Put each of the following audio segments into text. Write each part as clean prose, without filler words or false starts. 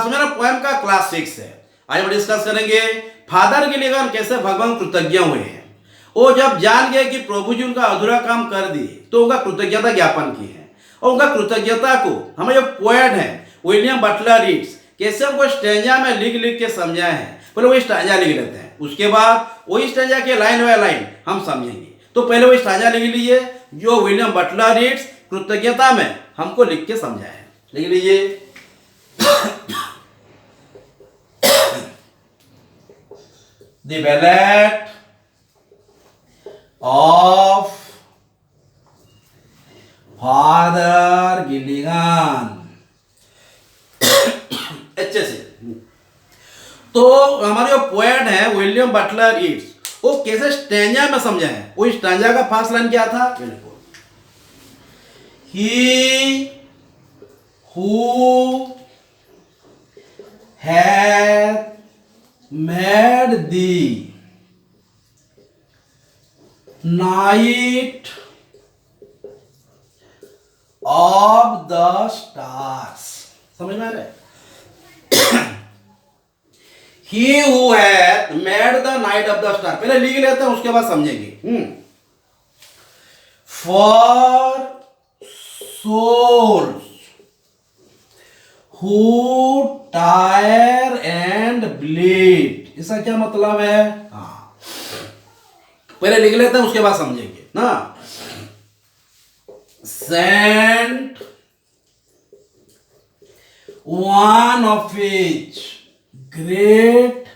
मेरा पोएम का क्लास 6 है। आज हम डिस्कस करेंगे फादर गिलिगन कैसे भगवान कृतज्ञ हुए हैं। वो जब जान गए कि प्रभु जी उनका अधूरा काम कर दिए तो उनका कृतज्ञता ज्ञापन की है, और उनका कृतज्ञता को हमें जो पोएट है विलियम बटलर रीड्स कैसे हमको स्टैंजा में लिख लिख के समझाए हैं। पहले वो स्टैंजा लिख लेते हैं, उसके बाद वही स्टैंजा के लाइन बाय लाइन हम समझेंगे। तो पहले वो स्टैंजा लिख लीजिए जो विलियम बटलर रीड्स कृतज्ञता में हमको लिख के समझाए हैं। लिख लीजिए। The ballad of Father Gilligan। अच्छे से तो हमारे जो पोएट है विलियम बटलर रीड्स वो कैसे स्टैंजा में समझा है। वो स्टैंजा का फर्स्ट लाइन क्या था? He who hath made the night of the stars। समझ में आ रहा है? He who hath made the night of the star, पहले लिख लेते हैं उसके बाद समझेंगे। For souls who tire and bleed, इसका क्या मतलब है? हाँ, पहले लिख लेते हैं उसके बाद समझेंगे ना। Sent one of each great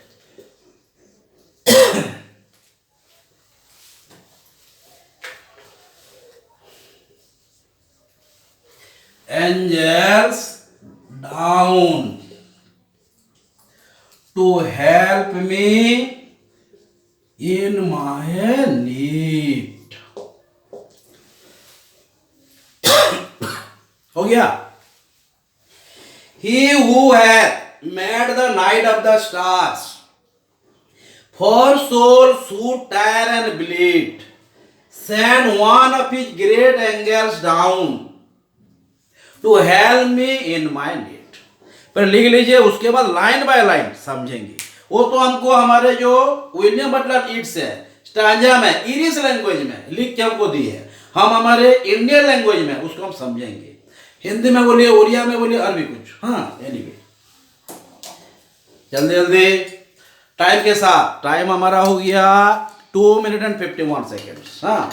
angels down to help me in my need। हो गया? He who hath made the night of the stars for souls who tire and bleed, send one of his great angels down to help me in my need। पर लिख लीजिए, उसके बाद line by line समझेंगे। वो तो हमको हमारे जो विलियम बटलर रीड्स है स्टैंजा में इरिश लैंग्वेज में लिख के हमको दिए है, हम हमारे इंडियन लैंग्वेज में उसको हम समझेंगे। हिंदी में बोलिए, उड़िया में बोलिए, अरबी कुछ। हाँ, एनीवे जल्दी जल्दी टाइम के साथ। टाइम हमारा हो गया 2 मिनट एंड 51 सेकेंड्स। हाँ,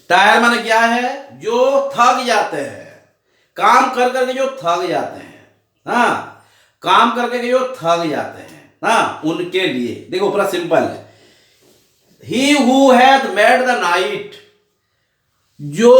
टायर माने क्या है? जो थक जाते हैं, काम कर करके जो थक जाते हैं। हाँ, काम करके जो थक जाते हैं, हाँ, उनके लिए देखो पूरा सिंपल है। He who hath made the night, जो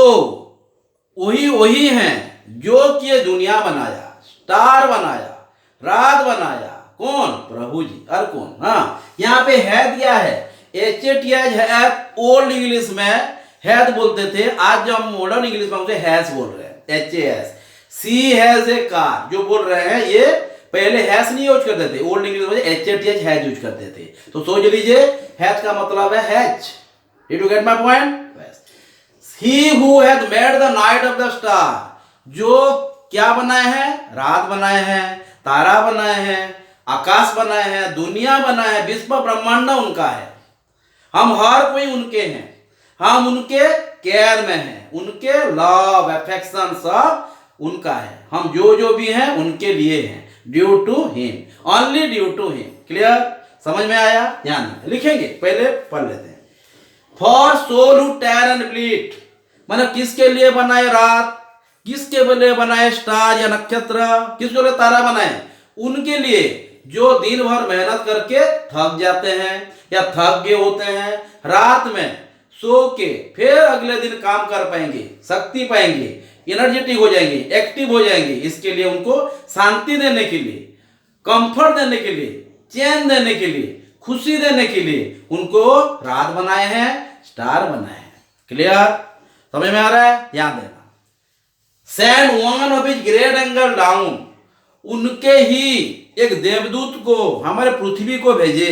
वही हैं जो कि ये दुनिया बनाया, स्टार बनाया, रात बनाया। कौन? प्रभु जी। और कौन? हाँ, यहाँ पे हैथ क्या है? HATH ओल्ड इंग्लिश में हैथ बोलते थे, आज जो हम मॉडर्न इंग्लिश में उसे हैज बोल रहे हैं। HAS। She has a car जो बोल रहे हैं, ये पहले हैज नहीं यूज करते थे, ओल्ड इंग्लिश में HATH हैज यूज करते थे। तो सोच लीजिए हैथ का मतलब है has. Did you get my point? He who hath made the night of the star, जो क्या बनाए हैं? रात बनाए हैं, तारा बनाए हैं, आकाश बनाए हैं, दुनिया बनाए हैं, विश्व ब्रह्मांड उनका है। हम हर कोई उनके हैं, हम उनके केयर में हैं, उनके लव अफेक्शन सब उनका है। हम जो भी हैं उनके लिए हैं। Due to him, only due to him. Clear? समझ में आया? ध्यान लिखेंगे, पहले पढ़ लेते हैं। For soul who tire and bleed, मतलब किसके लिए बनाए रात, किसके लिए बनाए स्टार या नक्षत्र, किसके लिए तारा बनाए? उनके लिए जो दिन भर मेहनत करके थक जाते हैं या थक गए होते हैं, रात में सो के फिर अगले दिन काम कर पाएंगे, शक्ति पाएंगे, एनर्जेटिक हो जाएंगे, एक्टिव हो जाएंगे। इसके लिए उनको शांति देने के लिए, कंफर्ट देने के लिए, चैन देने के लिए, खुशी देने के लिए उनको रात बनाए हैं, स्टार बनाए हैं। क्लियर? समझ में आ रहा है? ध्यान देना। Send one of his great angle down, उनके ही एक देवदूत को हमारे पृथ्वी को भेजे।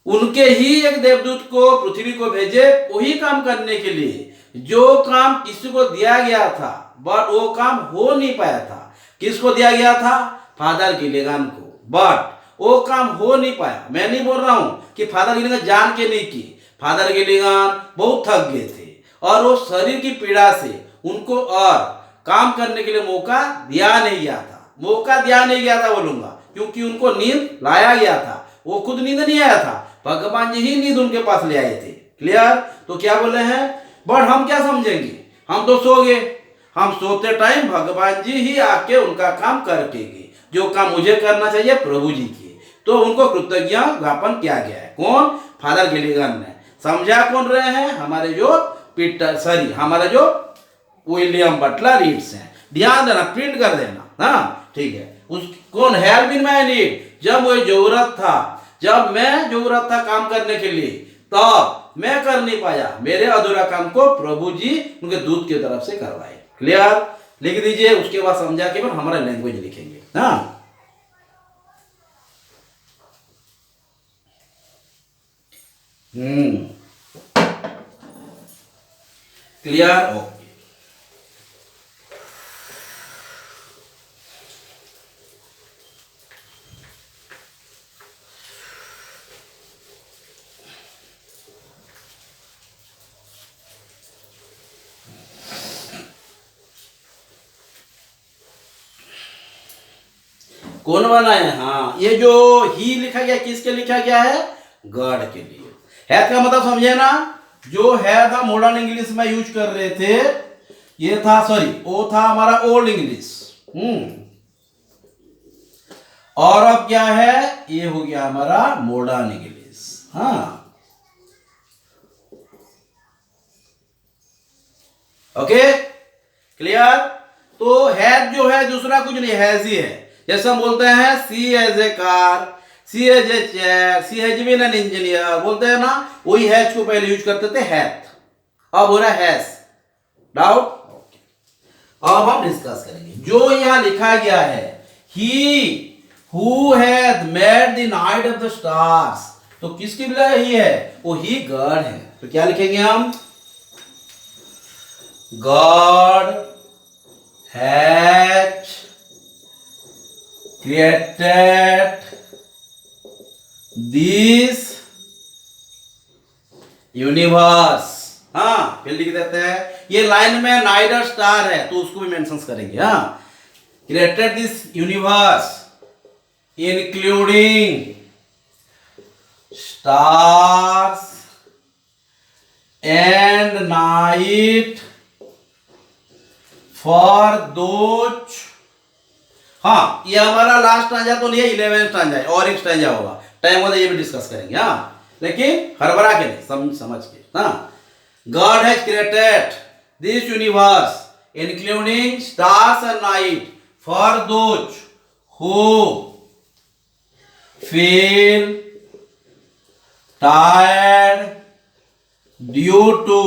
उनके ही एक देवदूत को पृथ्वी को भेजे वही काम करने के लिए जो काम किसी को दिया गया था, बट वो काम हो नहीं पाया था। किसको दिया गया था? फादर गिलेगान को, बट वो काम हो नहीं पाया। मैं नहीं बोल रहा हूं कि फादर गिलेगान जान के नहीं की। फादर गिलेगान बहुत थक गए थे और वो शरीर की पीड़ा से उनको और काम करने के लिए मौका दिया नहीं गया था। मौका दिया नहीं गया था बोलूंगा, क्योंकि उनको नींद लाया गया था। वो खुद नींद नहीं आया था, भगवान जी ही नींद उनके पास ले आए थे। क्लियर? तो क्या बोले हैं? बट हम क्या समझेंगे, हम तो सो गए। हम सोते टाइम भगवान जी ही आके उनका काम करके गए। जो काम मुझे करना चाहिए प्रभु जी की, तो उनको कृतज्ञ ज्ञापन किया गया है। कौन? फादर गिलेगन ने। समझा कौन रहे हैं? हमारे जो हमारे जो विलियम बटलर रीड्स हैं। ध्यान देना, प्रिंट कर देना। हाँ ठीक है। उस कौन? Help in my need. जब मुझे जरूरत था, जब मैं जरूरत था काम करने के लिए, तब मैं कर नहीं पाया। मेरे अधूरा काम को प्रभु जी उनके दूत की तरफ से करवाए। क्लियर? लिख दीजिए, उसके बाद समझा के बाद हमारा लैंग्वेज लिखेंगे। हाँ क्लियर? ओके। कौन बनाए? हाँ, ये जो ही लिखा गया किसके लिखा गया है? गॉड के लिए। है का मतलब समझे ना? जो है था मॉडर्न इंग्लिश में यूज कर रहे थे, ये था वो था हमारा ओल्ड इंग्लिश। और अब क्या है? ये हो गया हमारा मॉडर्न इंग्लिश। हाँ ओके क्लियर? तो हैज जो है दूसरा कुछ नहीं, हैज ही है। जैसे हम बोलते हैं she as a car, she as a chair, she has been an engineer, बोलते हैं ना, वही हैज को पहले यूज करते थे हैथ, अब हो रहा है हैज। डाउट? अब हम डिस्कस करेंगे जो यहां लिखा गया है, he who hath made the night of the stars, तो किसके लिए ही है? वो ही गॉड है। तो क्या लिखेंगे हम? God has created this universe। हाँ फिर लिख देते हैं, ये लाइन में नाइट और स्टार है तो उसको भी मेंशन करेंगे। हाँ, created this universe including stars and night for those। हाँ, ये हमारा लास्ट स्टैंजा तो नहीं है, 11 स्टैंजा है और एक स्टैंजा होगा, टाइम होगा ये भी डिस्कस करेंगे। हाँ लेकिन हड़बड़ा के नहीं, समझ के। हाँ, God has created this universe including stars and night for those who feel tired due to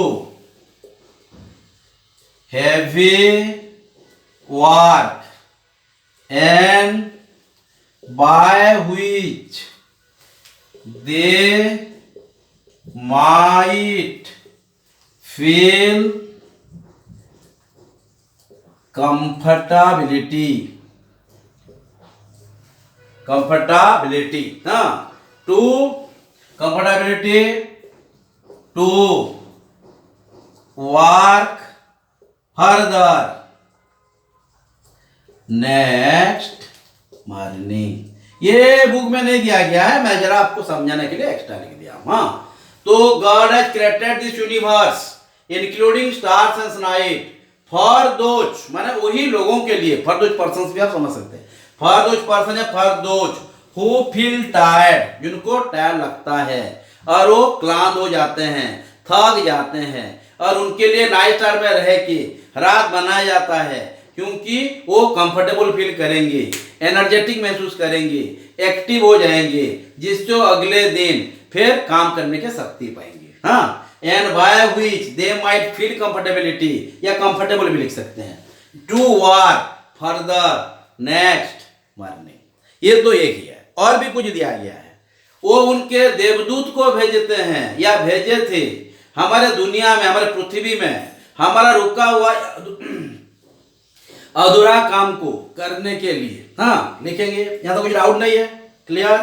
heavy work and by which they might feel comfortability। हाँ, to comfortability to work further next morning. ये book में नहीं दिया गया है, मैं जरा आपको समझाने के लिए एक्स्ट्रा लिख दिया। हाँ, तो God has created this universe including stars and night for those, माने वही लोगों के लिए, फॉर दोज पर्संस भी आप समझ सकते हैं, फॉर दोज पर्सन है, for those who feel tired, जिनको टायर्ड लगता है और वो क्लांत हो जाते हैं, थक जाते हैं, और उनके लिए नाइट स्टार में रह के रात बनाया जाता है, क्योंकि वो कंफर्टेबल फील करेंगे, एनर्जेटिक महसूस करेंगे, एक्टिव हो जाएंगे, जिससे अगले दिन फिर काम करने की शक्ति पाएंगे। हाँ, and by which they might feel comfortability, या कंफर्टेबल भी लिख सकते हैं, to work further next morning. ये तो एक ही है, और भी कुछ दिया गया है। वो उनके देवदूत को भेजते हैं या भेजे थे हमारे दुनिया में, हमारे पृथ्वी में हमारा रुका हुआ अधूरा काम को करने के लिए। हाँ, लिखेंगे, यहां तो कुछ डाउट नहीं है, क्लियर।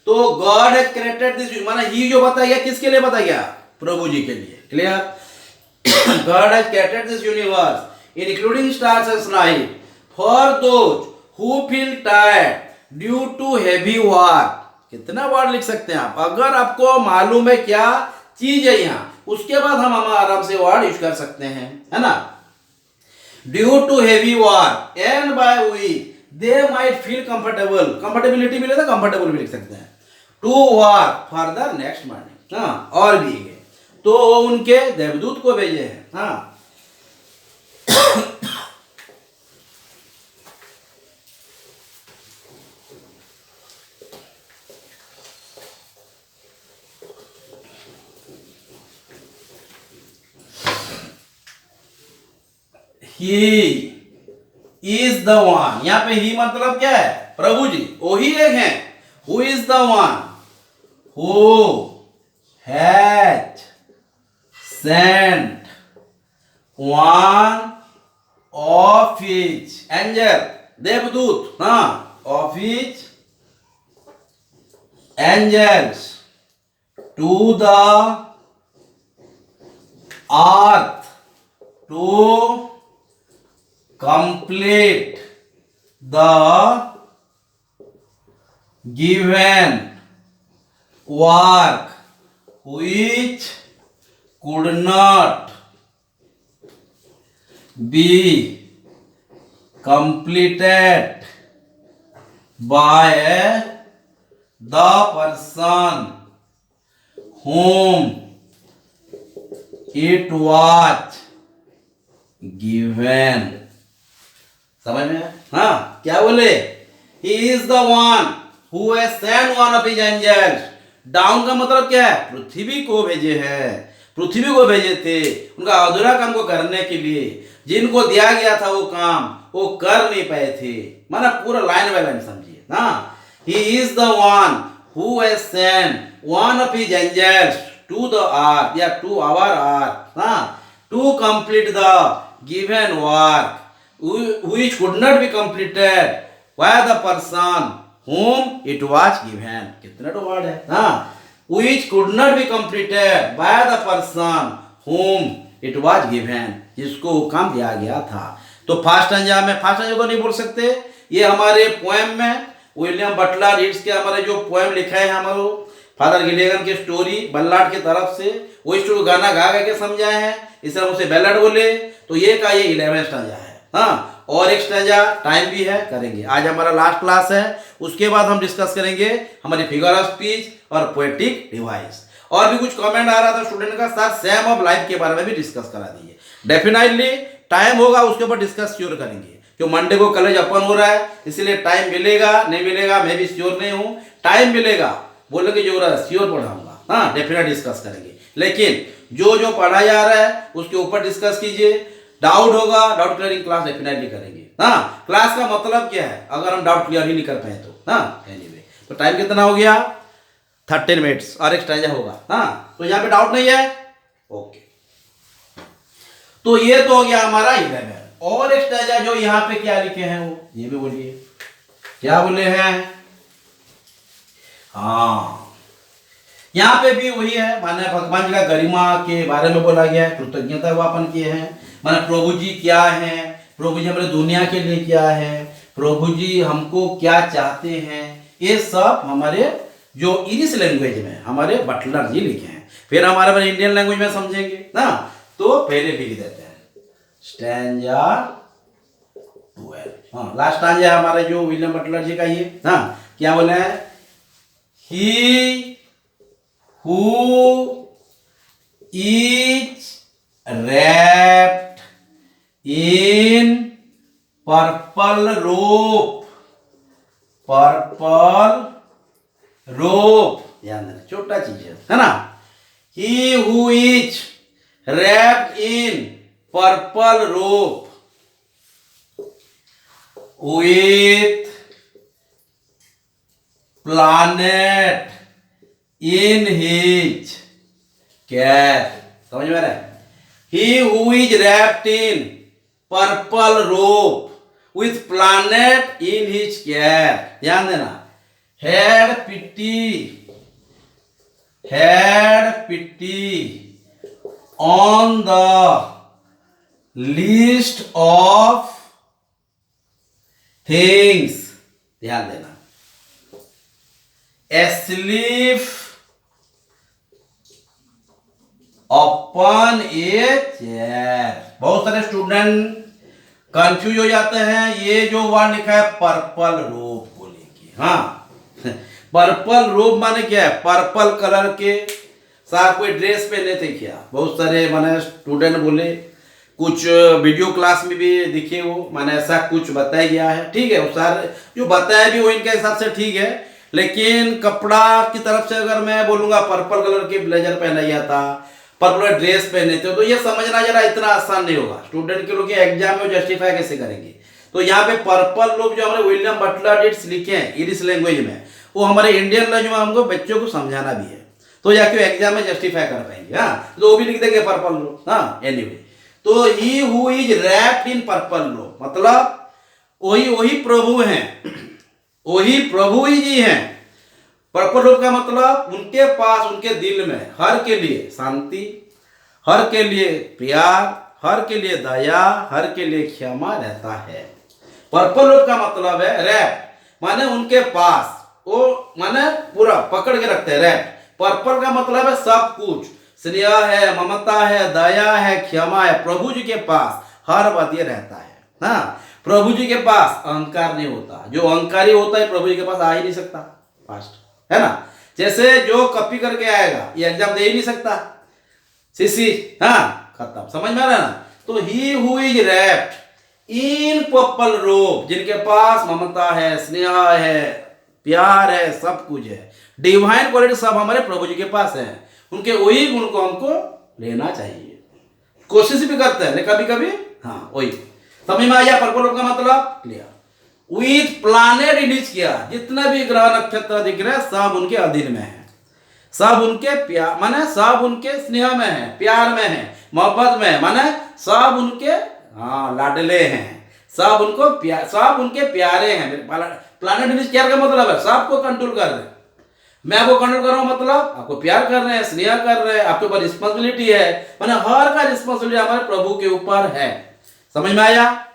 तो गॉड हैज क्रिएटेड दिस, माना ही जो बताया गया किसके लिए बताया गया, प्रभु जी के लिए, clear. God has created this universe including stars and night for those who feel tired due to heavy work. कितना वर्ड लिख सकते हैं आप, अगर आपको मालूम है क्या चीज है यहाँ, उसके बाद हम आराम से वर्ड यूज कर सकते हैं, है ना। Due to heavy work and by week they might feel comfortable, comfortability मिले तो कंफर्टेबल भी लिख सकते हैं, to work further next morning. हाँ, और भी है तो उनके देवदूत को भेजे हैं। हाँ, ही इज द वन, यहां पे ही मतलब क्या है, प्रभु जी, वही एक है। Who is the one who has sent one of his angel, देवदूत, हाँ, of his angels to the earth to complete the given work which could not be completed by the person whom it was given। समझ में? हाँ, क्या बोले, he is the one who has sent one of his angels down का मतलब क्या है, पृथ्वी को भेजे हैं, पृथ्वी को भेजे थे उनका अधूरा काम को करने के लिए। जिनको दिया गया था वो काम वो कर नहीं पाए थे, माना पूरा लाइन बाय लाइन समझिए। हाँ, he is the one who has sent one of his angels to the earth या to our earth, हाँ, to complete the given work which could not be completed by the person whom it was given। कितना तो word है, हाँ, which could not be completed by the person whom it was given, जिसको काम दिया गया था। तो फास्ट अंजाम में, फास्ट अंजाम तो नहीं बोल सकते, ये हमारे पोएम में विलियम बटलर रीड्स के हमारे जो पोएम लिखा है हमारे फादर गिलेगन की स्टोरी बल्लाड की तरफ से, वो स्टोरी गाना गा के समझाए हैं, इसे हम उसे बैलाड बोले। तो ये का ये 11 स्टैंजा है। हाँ, और एक स्टैंजा टाइम भी है, करेंगे। आज हमारा लास्ट क्लास है, उसके बाद हम डिस्कस करेंगे हमारी फिगर ऑफ स्पीच और पोएटिक डिवाइस। और भी कुछ कमेंट आ रहा था स्टूडेंट का, साथ सेम ऑफ लाइफ के बारे में भी डिस्कस करा दीजिए। डेफिनेटली टाइम होगा उसके ऊपर डिस्कस श्योर करेंगे, क्यों मंडे को कॉलेज ओपन हो रहा है, इसलिए टाइम मिलेगा नहीं मिलेगा मैं भी श्योर नहीं हूँ। टाइम मिलेगा बोले कि जो रहा है श्योर पढ़ाऊंगा, हाँ, डेफिनेट डिस्कस करेंगे। लेकिन जो जो पढ़ा जा रहा है उसके ऊपर डिस्कस कीजिए। डाउट होगा, डाउट क्लियरिंग क्लास डेफिनेटली करेंगे। हाँ, क्लास का मतलब क्या है, अगर हम डाउट क्लियर ही नहीं कर पाए तो। हाँ, एनीवे, तो टाइम कितना हो गया, 13 मिनट्स, और एक स्टैंजा होगा। हाँ, तो यहाँ पे डाउट नहीं है, ओके। तो ये तो हो गया हमारा 11। और एक स्टैंजा जो यहाँ पे क्या लिखे हैं वो ये भी बोलिए, क्या बोले हैं। हाँ, यहाँ पे भी वही है, माने भगवान जी का गरिमा के बारे में बोला गया है, कृतज्ञता ज्ञापन किए हैं, माने प्रभु जी क्या है, प्रभु जी हमारे दुनिया के लिए क्या है, प्रभु जी हमको क्या चाहते हैं, ये सब हमारे जो इंग्लिश लैंग्वेज में हमारे बटलर जी लिखे हैं। फिर हमारे इंडियन लैंग्वेज में समझेंगे ना, तो पहले लिख देते हैं स्टैंजा 12। हाँ, लास्ट स्टैंजा हमारे जो विलियम बटलर जी का ये, हाँ, क्या बोले हैं, ही who is wrapped in purple robe, ध्यान देना, छोटा चीज है ना। he who is wrapped in purple robe with planet in his care, समझ में आ रहा है? He who is wrapped in purple robe with planet in his care, ध्यान देना, had pity on the list of things, ध्यान देना, asleep upon a chair। बहुत सारे स्टूडेंट कंफ्यूज हो जाते हैं, ये जो वर्ड लिखा है पर्पल रोब को लेके। हाँ, पर्पल रोब माने क्या है? पर्पल कलर के साथ कोई ड्रेस पहने थे क्या? बहुत सारे माने स्टूडेंट बोले, कुछ वीडियो क्लास में भी दिखे वो, माने ऐसा कुछ बताया गया है। ठीक है, वो सारे जो बताया भी वो इनके हिसाब से ठीक है, लेकिन कपड़ा की तरफ से अगर मैं बोलूंगा पर्पल कलर के ब्लेजर पहना गया था, पर्पल ड्रेस पहने थे, तो ये समझना जरा इतना आसान नहीं होगा। स्टूडेंट के लोग एग्जाम में जस्टिफाई कैसे करेंगे? तो यहाँ पे पर्पल लोग जो हमारे विलियम बटलर डिट्स लिखे हैं इंग्लिश लैंग्वेज में, वो हमारे इंडियन लैंग्वेज में हमको बच्चों को समझाना भी है, तो जाके एग्जाम में जस्टिफाई कर पाएंगे। हाँ, तो वो भी लिख देंगे पर्पल लोग। हाँ, एनीवे, तो he who is wrapped in purple लोग मतलब वही प्रभु हैं, वही प्रभु ही जी हैं। पर्पल रोब का मतलब उनके पास, उनके दिल में हर के लिए शांति, हर के लिए प्यार, हर के लिए दया, हर के लिए क्षमा रहता है। पर्पल रोब का मतलब है रैप, माने उनके पास, वो माने पूरा पकड़ के रखते हैं। रैप पर्पल का मतलब है सब कुछ, स्नेह है, ममता है, दया है, क्षमा है। प्रभु जी के पास हर बात ये रहता है। हाँ, प्रभु जी के पास अहंकार नहीं होता, जो अहंकारी होता है प्रभु जी के पास आ ही नहीं सकता फास्ट, है ना? जैसे जो कॉपी करके आएगा ये एग्जाम दे ही नहीं सकता, सीसी, हाँ, खत्म। समझ में आ रहा है ना? तो he who is wrapped in purple रोब, जिनके पास ममता है, स्नेह है, प्यार है, सब कुछ है, डिवाइन क्वालिटी सब हमारे प्रभु जी के पास है। उनके वही गुण को हमको लेना चाहिए, कोशिश भी करते हैं लेकिन कभी कभी, हाँ, वही समझ में आ गया पर्पल रोब का मतलब? Clear. With planet in his care, जितने भी ग्रह नक्षत्र दिख रहे हैं सब उनके अधीन में है, सब उनके प्यार माने सब उनके स्नेह में है, प्यार में है, मोहब्बत में है, माने सब उनके, हाँ, लाडले हैं, सब उनको प्यार, सब उनके प्यारे हैं। प्लानेट इन हिज केयर का मतलब है सबको कंट्रोल कर रहे हैं। मैं आपको कंट्रोल कर रहा हूं मतलब आपको प्यार कर रहे हैं, स्नेह कर रहे हैं, आपके ऊपर रिस्पॉन्सिबिलिटी है, माने हर का रिस्पॉन्सिबिलिटी हमारे प्रभु के ऊपर है। समझ में आया?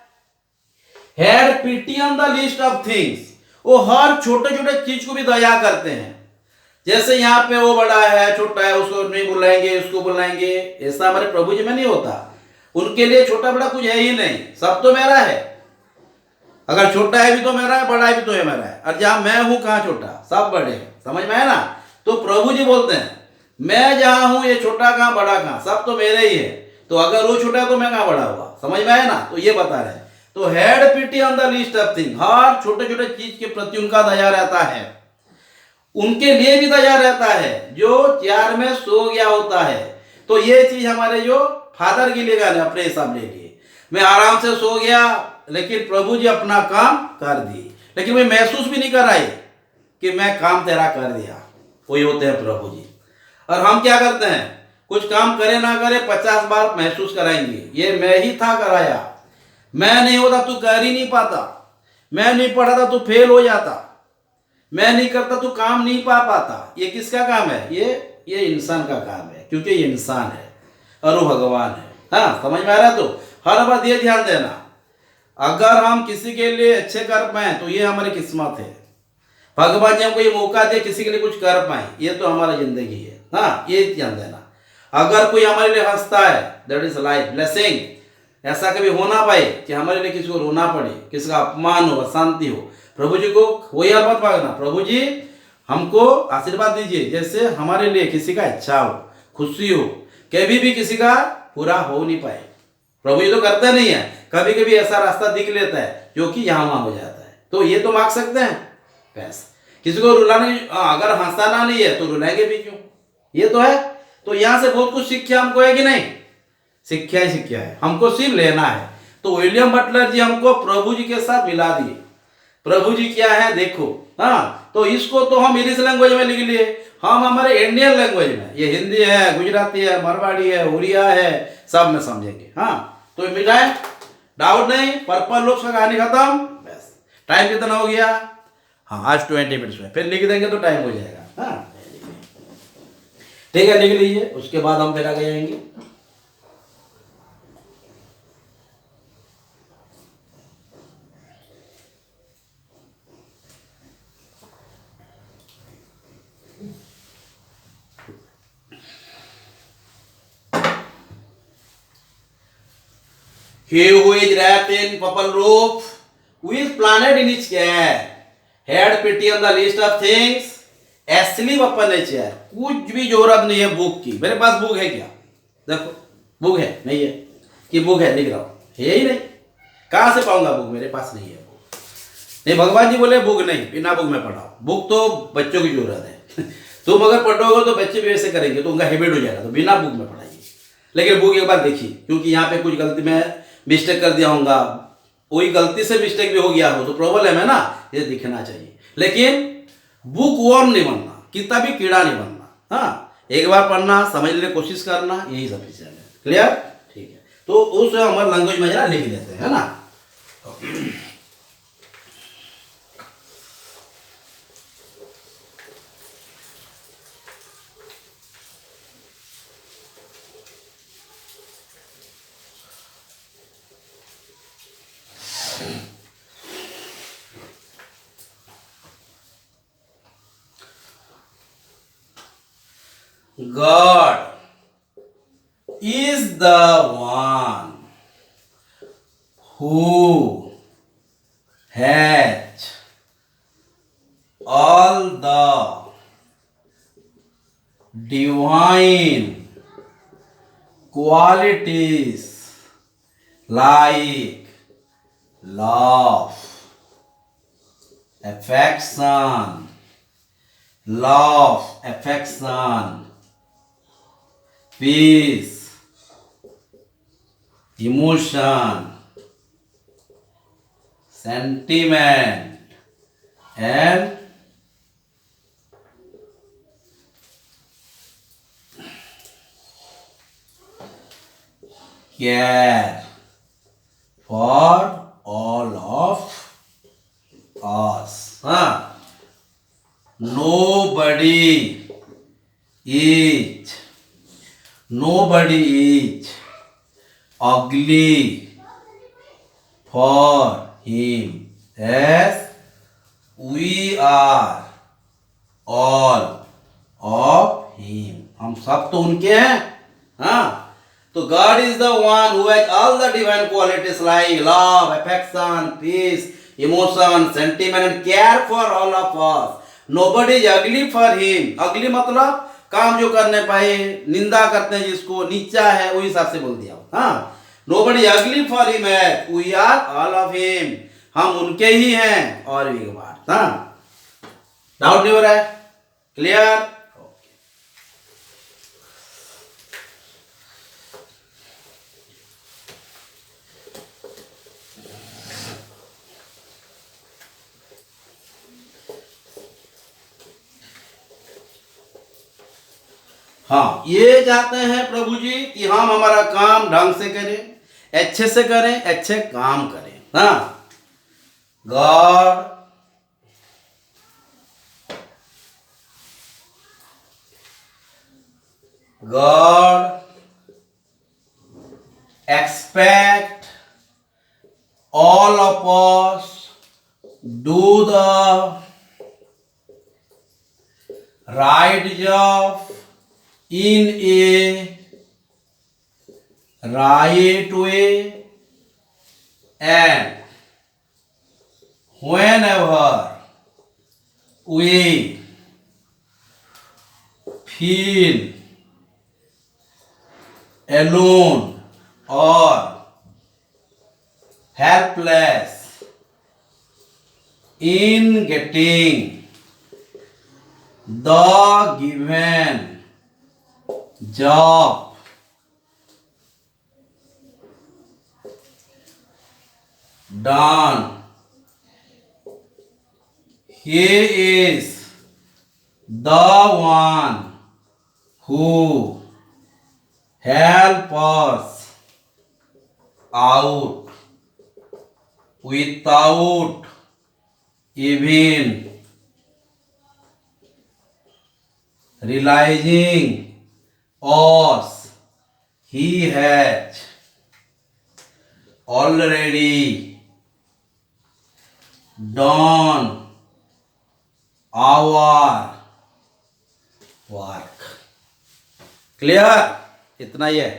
Had pity on the list of things, वो हर छोटे छोटे चीज को भी दया करते हैं। जैसे यहाँ पे वो बड़ा है, छोटा है, उसको नहीं बुलाएंगे, उसको बुलाएंगे, ऐसा हमारे प्रभु जी में नहीं होता। उनके लिए छोटा बड़ा कुछ है ही नहीं, सब तो मेरा है। अगर छोटा है भी तो मेरा है, बड़ा है भी तो है मेरा है, और जहां मैं हूं कहाँ छोटा, सब बड़े हैं। समझ में आया ना? तो प्रभु जी बोलते हैं मैं जहां हूं ये छोटा कहां बड़ा कहां, सब तो मेरे ही है। तो अगर वो छोटा है तो मैं कहां बड़ा हुआ? समझ में आया ना? तो ये बता रहे हैं। तो had pity on the list of thing, हर छोटे छोटे चीज के प्रति उनका दया रहता है, उनके लिए भी दया रहता है। जो चेयर में सो गया होता है, तो ये चीज हमारे जो फादर के लिए गाने अपने हिसाब ले लिए, मैं आराम से सो गया लेकिन प्रभु जी अपना काम कर दिए, लेकिन मैं महसूस भी नहीं कर रहा कि मैं काम तेरा कर दिया। वही होते हैं प्रभु जी। और हम क्या करते हैं, कुछ काम करे ना करे 50 बार महसूस कराएंगे, ये मैं ही था कराया, मैं नहीं होता तू कर ही नहीं पाता, मैं नहीं पढ़ा था तू फेल हो जाता, मैं नहीं करता तू काम नहीं पा पाता। ये किसका काम है? ये इंसान का काम है, क्योंकि ये इंसान है और वो भगवान है। हाँ, समझ में आ रहा है? तो हर बात ये ध्यान देना, अगर हम किसी के लिए अच्छे कर पाए तो ये हमारी किस्मत है। भगवान जी हमको ये मौका दे किसी के लिए कुछ कर पाए, ये तो हमारा जिंदगी है। हाँ, ये ध्यान देना। अगर कोई हमारे लिए हंसता है, दैट इज लाइफ ब्लेसिंग। ऐसा कभी हो ना पाए कि हमारे लिए किसी को रोना पड़े, किसी का अपमान हो, अशांति हो। प्रभु जी को वही हर बात मांगना, प्रभु जी हमको आशीर्वाद दीजिए, जैसे हमारे लिए किसी का इच्छा हो, खुशी हो, कभी भी किसी का पूरा हो नहीं पाए। प्रभु जी तो करते नहीं है, कभी कभी ऐसा रास्ता दिख लेता है जो कि यहाँ वहां हो जाता है, तो ये तो मांग सकते हैं पैसा। किसी को रुलाने, अगर हंसाना नहीं है तो रुलाएंगे भी क्यों? ये तो है। तो यहां से बहुत कुछ शिक्षा हमको है कि नहीं? शिक्षा ही शिक्षा है, हमको सिर्फ लेना है। तो विलियम बटलर जी हमको प्रभु जी के साथ मिला दिए। प्रभु जी क्या है देखो, हाँ, तो इसको तो हम इंग्लिश लैंग्वेज में लिख लिए, हम हमारे इंडियन लैंग्वेज में, ये हिंदी है, गुजराती है, मारवाड़ी है, उड़िया है, सब में समझेंगे। हाँ, तो मिल जाए, डाउट नहीं, पर्पल लूप्स का कहानी खत्म। बस, टाइम कितना हो गया? हाँ, आज 20 मिनट्स में, फिर लिख देंगे तो टाइम हो जाएगा। हाँ, ठीक है, लिख लीजिए, उसके बाद हम फिर आगे जाएंगे। He who is wrapped in purple robe, who is planted in his care, had pity on the list of things, asleep upon a chair. कुछ भी जरूरत नहीं है बुक की। मेरे पास बुक है क्या? देखो, बुक है नहीं है कि बुक है लिख रहा हूँ, है ही नहीं। कहाँ से पाऊंगा बुक? मेरे पास नहीं है बुक। नहीं, भगवान जी बोले बुक नहीं, बिना बुक में पढ़ाओ। बुक तो बच्चों की जरूरत है। तुम अगर पढ़ोगे तो बच्चे भी वैसे करेंगे, तो उनका हैबिट हो जाएगा, तो बिना बुक में पढ़ाइए। लेकिन बुक एक बार देखिए, क्योंकि यहाँ पे कुछ गलती में मिस्टेक कर दिया होगा, वही गलती से मिस्टेक भी हो गया हो तो प्रॉब्लम है ना, ये दिखना चाहिए। लेकिन बुक वर्म नहीं बनना, किताबी कीड़ा नहीं बनना। हाँ, एक बार पढ़ना, समझने की कोशिश करना, यही सब चीजें है। क्लियर? ठीक है, तो उस हमारे लैंग्वेज में जरा लिख देते हैं, है ना। God is the one who has all the divine qualities like love, affection, peace, emotion, sentiment, and care for all of us. Huh? Nobody is ugly for him, as we are all of him. हम सब तो उनके हैं। हाँ, तो God is the one who has all the divine qualities like love, affection, peace, emotion, sentiment and care for all of us. Nobody is ugly for him. ugly मतलब काम जो करने पाए, निंदा करते हैं जिसको, नीचा है, वही हिसाब से बोल दिया। हाँ, nobody is ugly for him है, we are all of him. हम उनके ही हैं। और एक बात, हाँ, डाउट नहीं हो रहा है? क्लियर? हाँ, ये चाहते हैं प्रभु जी कि हम हमारा काम ढंग से करें, अच्छे से करें, अच्छे काम करें। हाँ, God expect all of us do the right job in a right way, and whenever we feel alone or helpless in getting the given job, done, he is the one who help us out without even realizing us. He has already done our work. Clear? इतना ही है.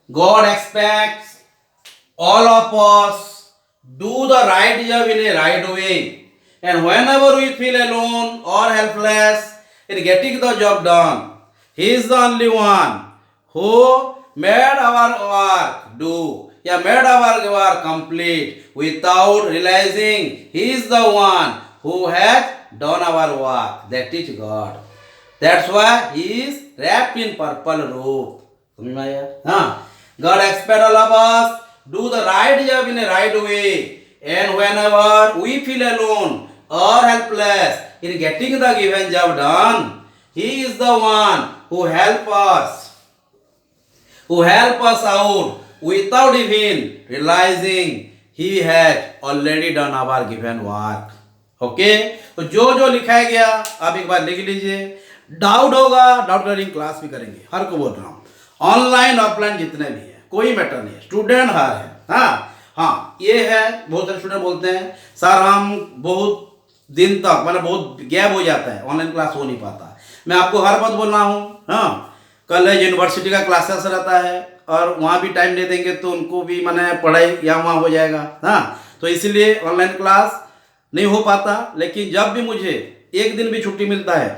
God expects all of us do the right job in a right way, and whenever we feel alone or helpless in getting the job done, He is the only one who made our work made our work complete without realizing. He is the one who has done our work. That is God. That's why He is wrapped in purple robe. समझ में आया? हाँ. God expects all of us do the right job in a right way, and whenever we feel alone or helpless in getting the given job done, He is the one who help us out without even realizing. He has already done our given work. Okay, तो जो लिखाया गया आप एक बार लिख लीजिए. Doubt होगा, doubt clearing class भी करेंगे. हर को बोल रहा हूँ, ऑनलाइन ऑफलाइन जितने भी है, कोई मैटर नहीं है. स्टूडेंट हर है. हाँ, ये है. बहुत सारे स्टूडेंट बोलते हैं सर हम बहुत दिन तक मतलब बहुत गैप हो जाता है, ऑनलाइन क्लास हो नहीं पाता. मैं आपको हर बात बोल रहा हूँ. हाँ, कल यूनिवर्सिटी का क्लासेस रहता है और वहाँ भी टाइम दे देंगे तो उनको भी मैंने पढ़ाई यहाँ वहाँ हो जाएगा. हाँ, तो इसीलिए ऑनलाइन क्लास नहीं हो पाता. लेकिन जब भी मुझे एक दिन भी छुट्टी मिलता है,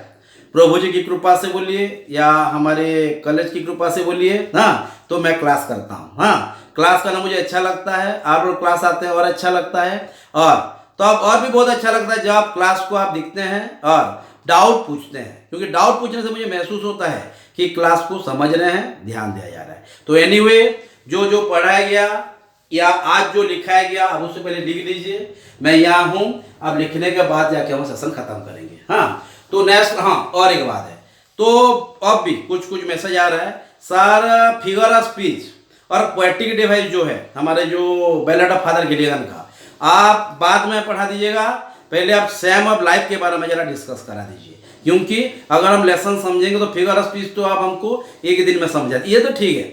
प्रभु जी की कृपा से बोलिए या हमारे कॉलेज की कृपा से बोलिए, हाँ, तो मैं क्लास करता हूँ. हाँ, क्लास करना मुझे अच्छा लगता है. आप लोग क्लास आते हैं और अच्छा लगता है. और तो अब और भी बहुत अच्छा लगता है जब आप क्लास को आप दिखते हैं और डाउट पूछते हैं, क्योंकि डाउट पूछने से मुझे महसूस होता है कि क्लास को समझ रहे हैं, ध्यान दिया जा रहा है. तो एनीवे, जो पढ़ाया गया या आज जो लिखाया गया अब उससे पहले लिख लीजिए. मैं यहाँ हूँ, अब लिखने के बाद जाके हम सेशन खत्म करेंगे. हाँ, तो नेक्स्ट. हाँ, और एक बात है, तो अब भी कुछ मैसेज आ रहा है सर. फिगर ऑफ स्पीच और पोएटिक डिवाइस जो है हमारे जो बैलेट ऑफ फादर गिलिगन का, आप बाद में पढ़ा दीजिएगा. पहले आप सैम ऑफ लाइफ के बारे में जरा डिस्कस करा दीजिए, क्योंकि अगर हम लेसन समझेंगे तो फिगर ऑफ स्पीच तो आप हमको एक दिन में समझा. ये तो ठीक है,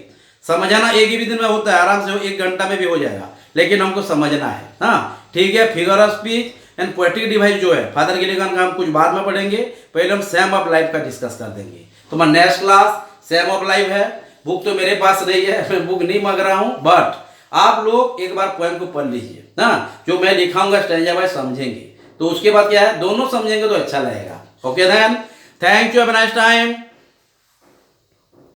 समझाना एक ही दिन में होता है, आराम से 1 घंटा में भी हो जाएगा, लेकिन हमको समझना है. हाँ, ठीक है. Figure of speech and poetic device जो है फादर गिलिगन का हम कुछ बाद में पढ़ेंगे. पहले हम सैम ऑफ लाइफ का डिस्कस कर देंगे. तो मैं next class Sam of life है. बुक तो मेरे पास नहीं है, मैं बुक नहीं मांग रहा हूँ, बट आप लोग एक बार पोएम को पढ़ लीजिए. हाँ, जो मैं लिखाऊंगा स्टैंजा वाइज समझेंगे, तो उसके बाद क्या है, दोनों समझेंगे तो अच्छा लगेगा. Okay then, thank you, have a nice time.